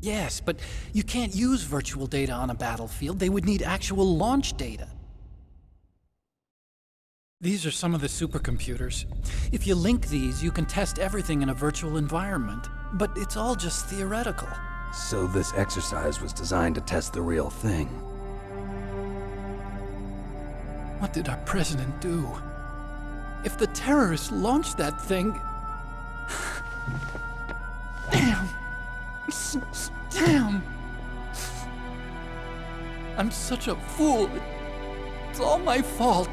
Yes, but you can't use virtual data on a battlefield. They would need actual launch data. These are some of the supercomputers. If you link these, you can test everything in a virtual environment. But it's all just theoretical. So this exercise was designed to test the real thing. What did our president do? If the terrorists launched that thing... Damn! Damn! I'm such a fool. It's all my fault.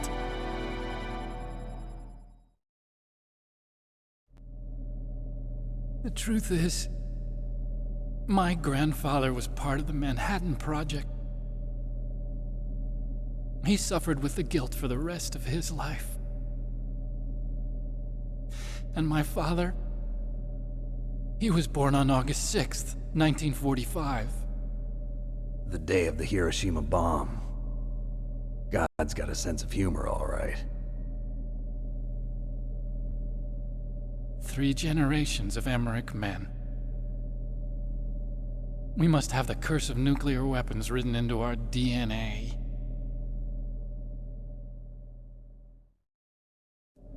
The truth is, my grandfather was part of the Manhattan Project. He suffered with the guilt for the rest of his life. And my father, he was born on August 6th, 1945. The day of the Hiroshima bomb. God's got a sense of humor, all right. 3 generations of Emmerich men. We must have the curse of nuclear weapons written into our DNA.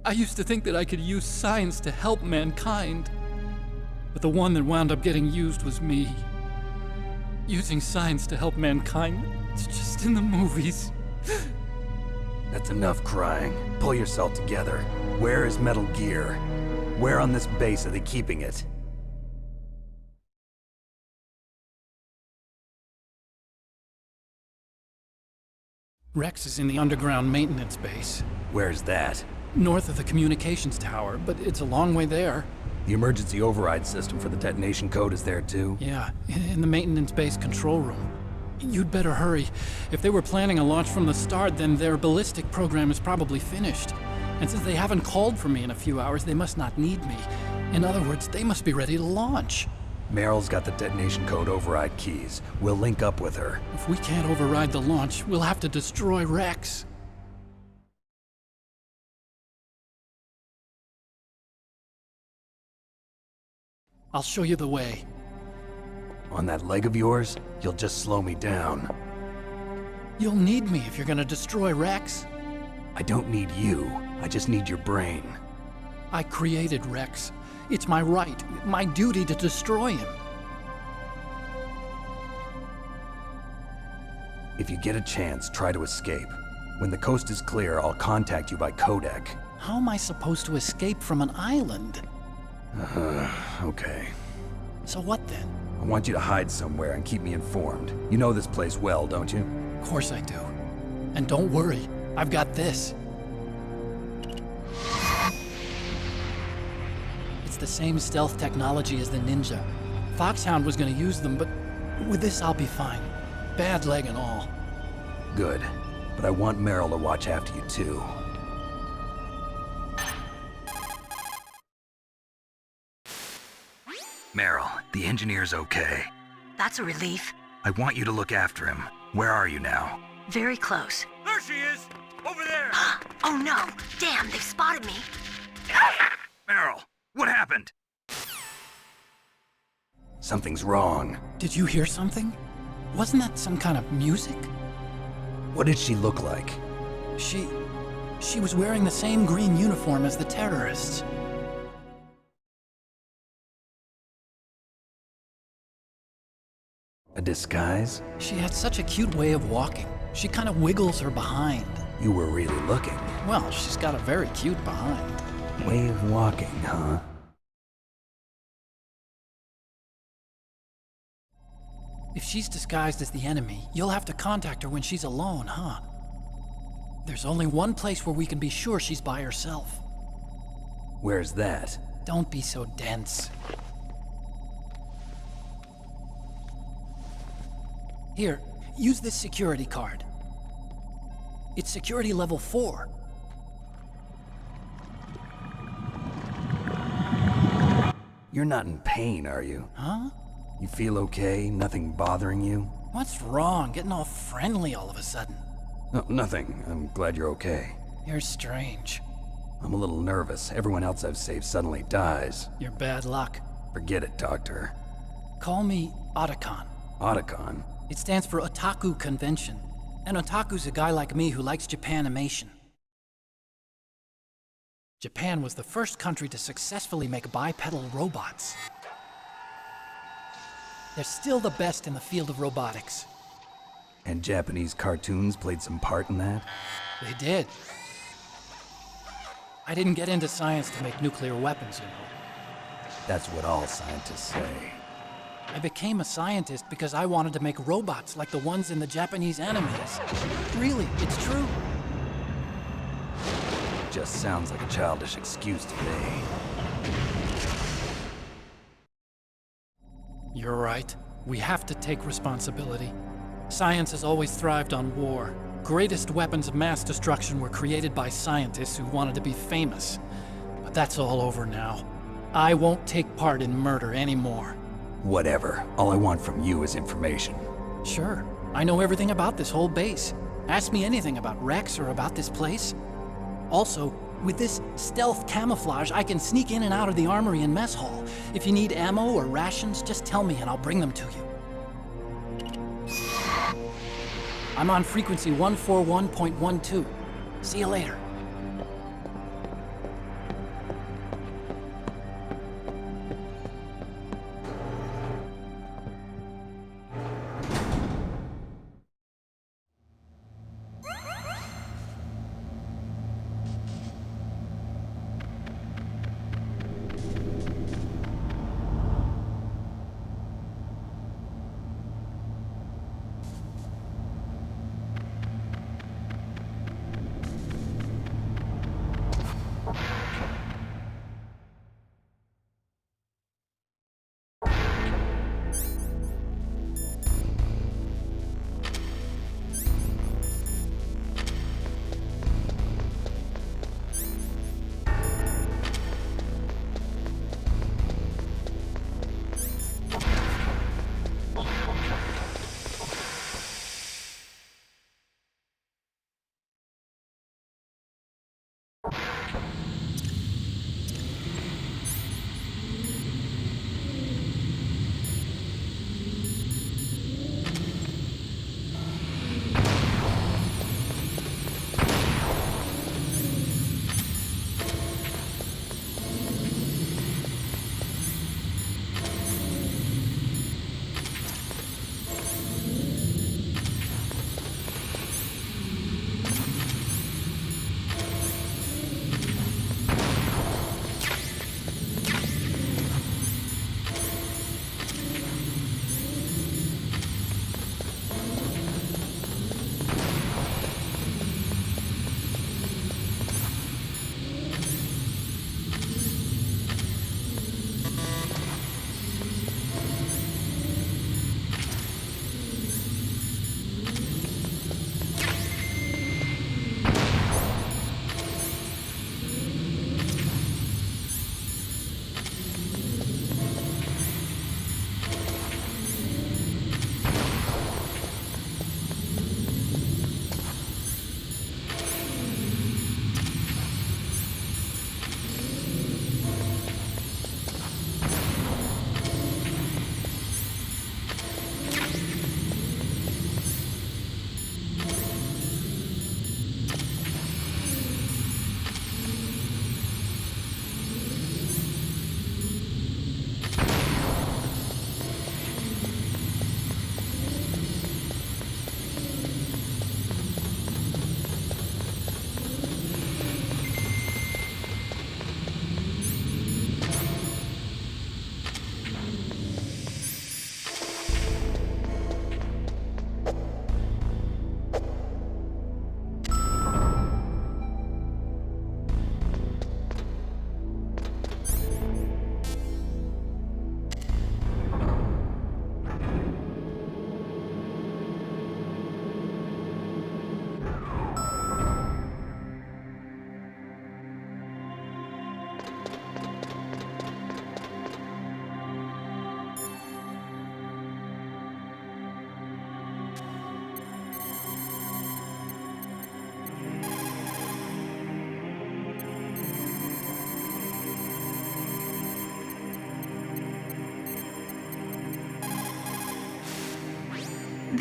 I used to think that I could use science to help mankind, but the one that wound up getting used was me. Using science to help mankind, it's just in the movies. That's enough crying. Pull yourself together. Where is Metal Gear? Where on this base are they keeping it? Rex is in the underground maintenance base. Where's that? North of the communications tower, but it's a long way there. The emergency override system for the detonation code is there too? Yeah, in the maintenance base control room. You'd better hurry. If they were planning a launch from the start, then their ballistic program is probably finished. And since they haven't called for me in a few hours, they must not need me. In other words, they must be ready to launch. Meryl's got the detonation code override keys. We'll link up with her. If we can't override the launch, we'll have to destroy Rex. I'll show you the way. On that leg of yours, you'll just slow me down. You'll need me if you're gonna destroy Rex. I don't need you. I just need your brain. I created Rex. It's my right, my duty to destroy him. If you get a chance, try to escape. When the coast is clear, I'll contact you by codec. How am I supposed to escape from an island? Okay. So what then? I want you to hide somewhere and keep me informed. You know this place well, don't you? Of course I do. And don't worry, I've got this. It's the same stealth technology as the Ninja. Foxhound was gonna use them, but with this I'll be fine. Bad leg and all. Good. But I want Meryl to watch after you too. Meryl, the engineer's okay. That's a relief. I want you to look after him. Where are you now? Very close. There she is! Over there! Oh no! Damn, they've spotted me. Meryl, what happened? Something's wrong. Did you hear something? Wasn't that some kind of music? What did she look like? She was wearing the same green uniform as the terrorists. A disguise? She had such a cute way of walking. She kind of wiggles her behind. You were really looking. Well, she's got a very cute behind. Way of walking, huh? If she's disguised as the enemy, you'll have to contact her when she's alone, huh? There's only one place where we can be sure she's by herself. Where's that? Don't be so dense. Here, use this security card. It's security level 4. You're not in pain, are you? Huh? You feel okay? Nothing bothering you? What's wrong? Getting all friendly all of a sudden. No, nothing. I'm glad you're okay. You're strange. I'm a little nervous. Everyone else I've saved suddenly dies. You're bad luck. Forget it, Doctor. Call me Otacon. Otacon? It stands for Otaku Convention. An otaku's a guy like me who likes Japanimation. Japan was the first country to successfully make bipedal robots. They're still the best in the field of robotics. And Japanese cartoons played some part in that? They did. I didn't get into science to make nuclear weapons, you know. That's what all scientists say. I became a scientist because I wanted to make robots like the ones in the Japanese animes. Really, it's true. Just sounds like a childish excuse to me. You're right. We have to take responsibility. Science has always thrived on war. Greatest weapons of mass destruction were created by scientists who wanted to be famous. But that's all over now. I won't take part in murder anymore. Whatever. All I want from you is information. Sure. I know everything about this whole base. Ask me anything about Rex or about this place. Also, with this stealth camouflage, I can sneak in and out of the armory and mess hall. If you need ammo or rations, just tell me and I'll bring them to you. I'm on frequency 141.12. See you later.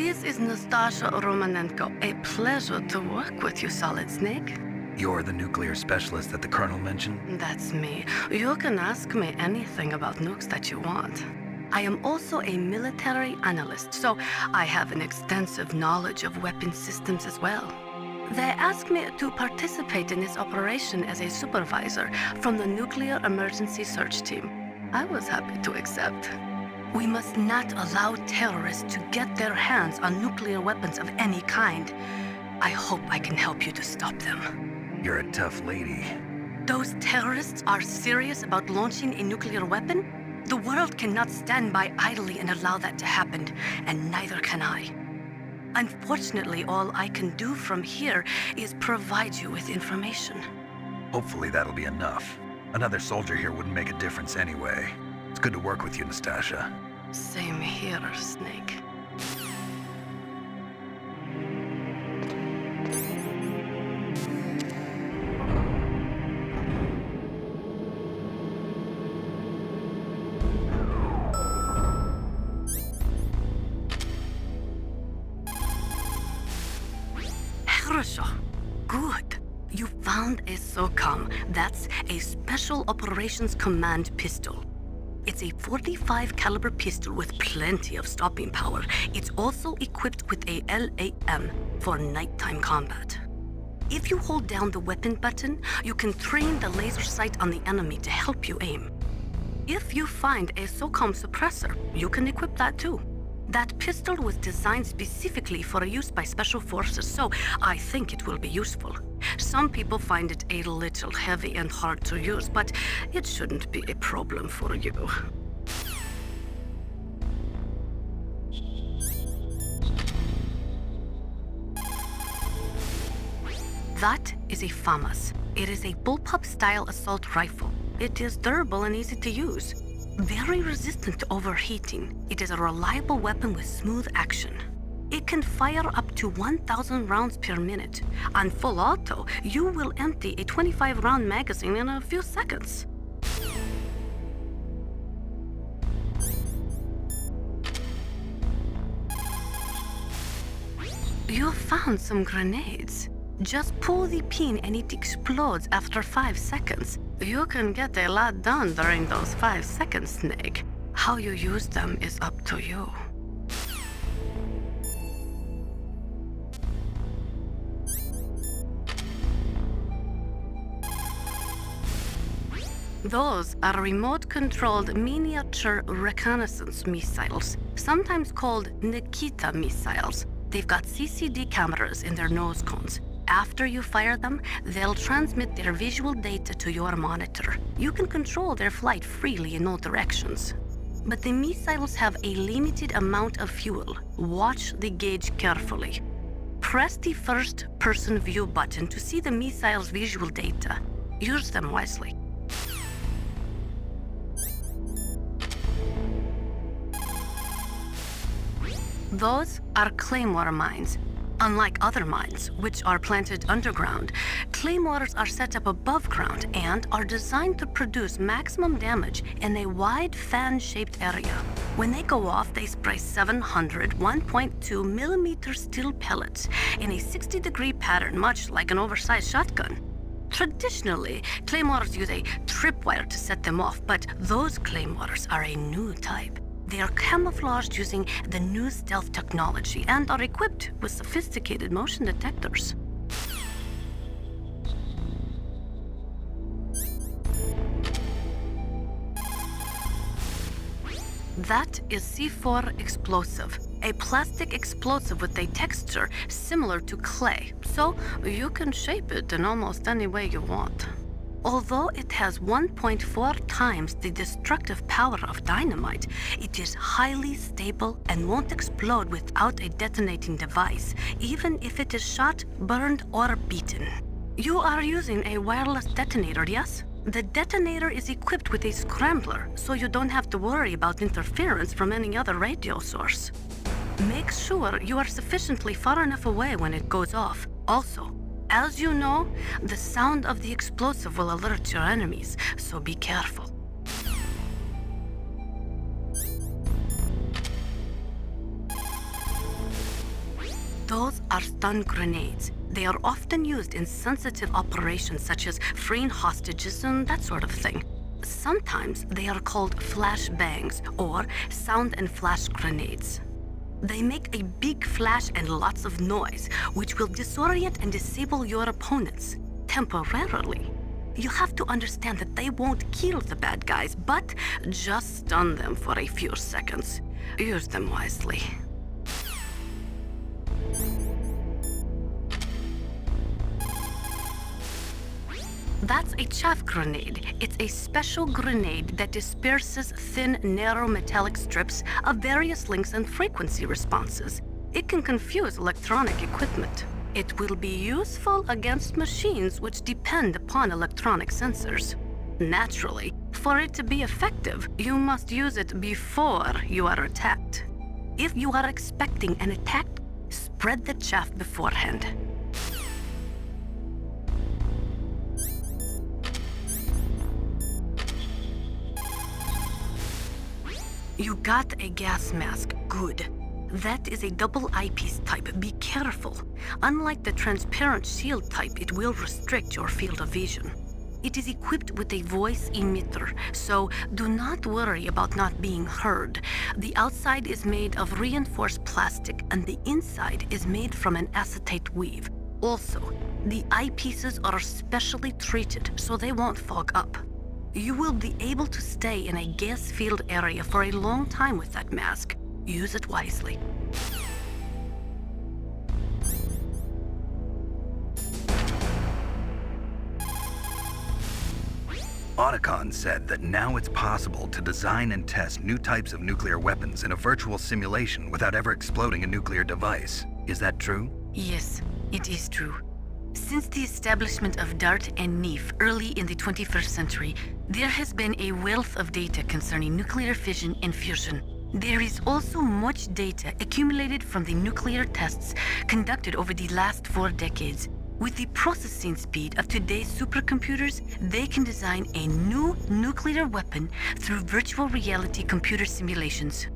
This is Nastasha Romanenko. A pleasure to work with you, Solid Snake. You're the nuclear specialist that the Colonel mentioned? That's me. You can ask me anything about nukes that you want. I am also a military analyst, so I have an extensive knowledge of weapon systems as well. They asked me to participate in this operation as a supervisor from the Nuclear Emergency Search Team. I was happy to accept. We must not allow terrorists to get their hands on nuclear weapons of any kind. I hope I can help you to stop them. You're a tough lady. Those terrorists are serious about launching a nuclear weapon? The world cannot stand by idly and allow that to happen, and neither can I. Unfortunately, all I can do from here is provide you with information. Hopefully that'll be enough. Another soldier here wouldn't make a difference anyway. It's good to work with you, Nastasha. Same here, Snake. Good. You found a SOCOM. That's a Special Operations Command pistol. It's a .45 caliber pistol with plenty of stopping power. It's also equipped with a LAM for nighttime combat. If you hold down the weapon button, you can train the laser sight on the enemy to help you aim. If you find a SOCOM suppressor, you can equip that too. That pistol was designed specifically for use by special forces, so I think it will be useful. Some people find it a little heavy and hard to use, but it shouldn't be a problem for you. That is a FAMAS. It is a bullpup-style assault rifle. It is durable and easy to use. Very resistant to overheating. It is a reliable weapon with smooth action. It can fire up to 1,000 rounds per minute. On full auto, you will empty a 25-round magazine in a few seconds. You found some grenades. Just pull the pin and it explodes after 5 seconds. You can get a lot done during those 5 seconds, Snake. How you use them is up to you. Those are remote-controlled miniature reconnaissance missiles, sometimes called Nikita missiles. They've got CCD cameras in their nose cones. After you fire them, they'll transmit their visual data to your monitor. You can control their flight freely in all directions. But the missiles have a limited amount of fuel. Watch the gauge carefully. Press the first-person view button to see the missile's visual data. Use them wisely. Those are claymore mines. Unlike other mines, which are planted underground, claymores are set up above ground and are designed to produce maximum damage in a wide fan-shaped area. When they go off, they spray 700 1.2 millimeter steel pellets in a 60-degree pattern, much like an oversized shotgun. Traditionally, claymores use a tripwire to set them off, but those claymores are a new type. They are camouflaged using the new stealth technology and are equipped with sophisticated motion detectors. That is C4 explosive, a plastic explosive with a texture similar to clay, so you can shape it in almost any way you want. Although it has 1.4 times the destructive power of dynamite, it is highly stable and won't explode without a detonating device, even if it is shot, burned, or beaten. You are using a wireless detonator, yes? The detonator is equipped with a scrambler, so you don't have to worry about interference from any other radio source. Make sure you are sufficiently far enough away when it goes off. Also, as you know, the sound of the explosive will alert your enemies, so be careful. Those are stun grenades. They are often used in sensitive operations such as freeing hostages and that sort of thing. Sometimes they are called flash bangs or sound and flash grenades. They make a big flash and lots of noise, which will disorient and disable your opponents temporarily. You have to understand that they won't kill the bad guys, but just stun them for a few seconds. Use them wisely. That's a chaff grenade. It's a special grenade that disperses thin, narrow metallic strips of various lengths and frequency responses. It can confuse electronic equipment. It will be useful against machines which depend upon electronic sensors. Naturally, for it to be effective, you must use it before you are attacked. If you are expecting an attack, spread the chaff beforehand. You got a gas mask. Good. That is a double eyepiece type. Be careful. Unlike the transparent shield type, it will restrict your field of vision. It is equipped with a voice emitter, so do not worry about not being heard. The outside is made of reinforced plastic, and the inside is made from an acetate weave. Also, the eyepieces are specially treated so they won't fog up. You will be able to stay in a gas-filled area for a long time with that mask. Use it wisely. Otacon said that now it's possible to design and test new types of nuclear weapons in a virtual simulation without ever exploding a nuclear device. Is that true? Yes, it is true. Since the establishment of DART and NEEF early in the 21st century, there has been a wealth of data concerning nuclear fission and fusion. There is also much data accumulated from the nuclear tests conducted over the last 4 decades. With the processing speed of today's supercomputers, they can design a new nuclear weapon through virtual reality computer simulations.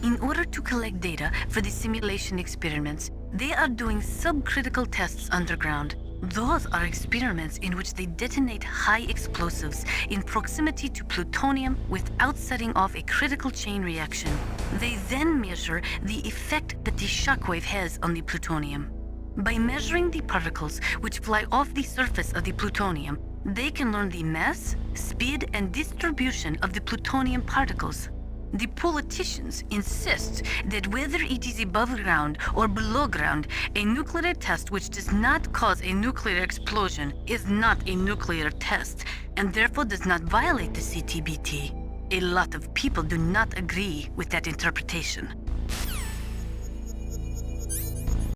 In order to collect data for the simulation experiments, they are doing subcritical tests underground. Those are experiments in which they detonate high explosives in proximity to plutonium without setting off a critical chain reaction. They then measure the effect that the shockwave has on the plutonium. By measuring the particles which fly off the surface of the plutonium, they can learn the mass, speed, and distribution of the plutonium particles. The politicians insist that whether it is above ground or below ground, a nuclear test which does not cause a nuclear explosion is not a nuclear test, and therefore does not violate the CTBT. A lot of people do not agree with that interpretation.